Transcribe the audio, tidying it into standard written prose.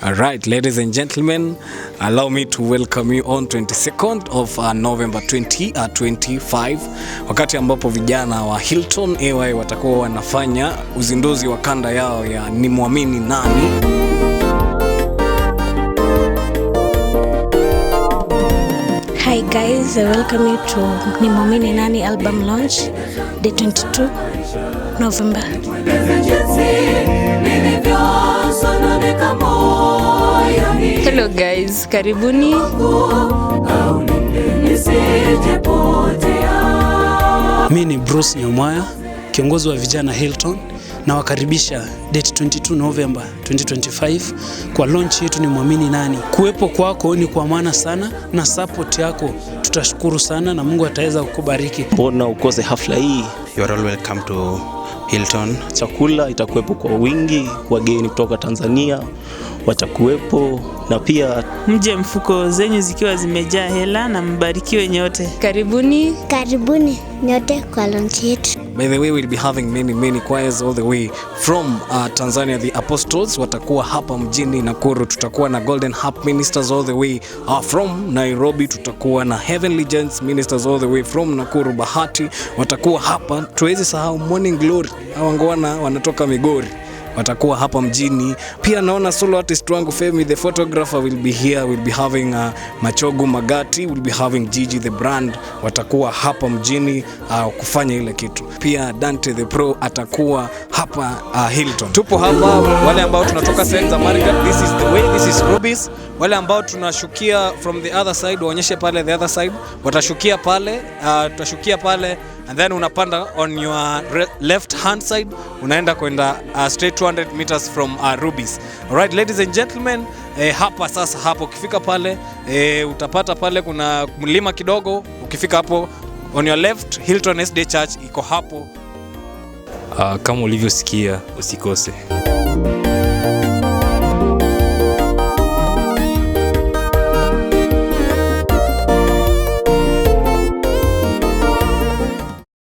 Alright, ladies and gentlemen, allow me to welcome you on 22nd of November 2025, wakati ambapo vijana wa Hilton AY watakuwa wanafanya uzinduzi wa kanda yao ya Nimwamini Nani. Hi guys, I welcome you to Nimwamini Nani album launch, day 22 November. Hello guys, karibuni. Mimi ni Bruce Nyamwaya, kiongozi wa vijana Hilton, na wakaribisha date 22 November 2025 kwa launch yetu Nimwamini Nani. Kuwepo kwako ni kwa maana sana, na support yako tutashukuru sana, na Mungu ataweza kukubariki. Mbona ukose hafla hii? You are all welcome to Hilton. Chakula itakuwepo kwa wingi, wageni kutoka Tanzania watakuwepo, na pia Mje mfuko zenyu zikiwa zimejaa hela, na mbarikiwe nyote. Karibuni Nyote kwa launch yetu. By the way, we'll be having many choirs all the way from Tanzania. The Apostles watakuwa hapa mjini Nakuru. Tutakuwa na Golden Harp Ministers all the way from Nairobi. Tutakuwa na Heavenly Gents Ministers all the way from Nakuru. Bahati watakuwa hapa. Tuwezi sahau Morning Glory, hawangwana wanatoka Migori, watakuwa hapa mjini. Pia naona solo artist wangu Femi the photographer will be here. We'll be having Machogu Magati, we'll be having Gigi the brand, watakuwa hapa mjini kufanya ile kitu. Pia Dante the Pro atakuwa hapa Hilton. Tupo hapa wale ambao tunatoka sehemu za Marigat, this is the way, this is Rubis. Wale ambao tunashukia from the other side, waonyeshe pale the other side, watashukia pale, tutashukia pale, and then unapanda on your left hand side, unaenda kwenda straight 200 meters from Rubis. Alright, ladies and gentlemen, hapa sasa, hapo ukifika pale utapata pale kuna mlima kidogo. Ukifika hapo on your left, Hilton SD Church iko hapo. Kama ulivyosikia, usikose.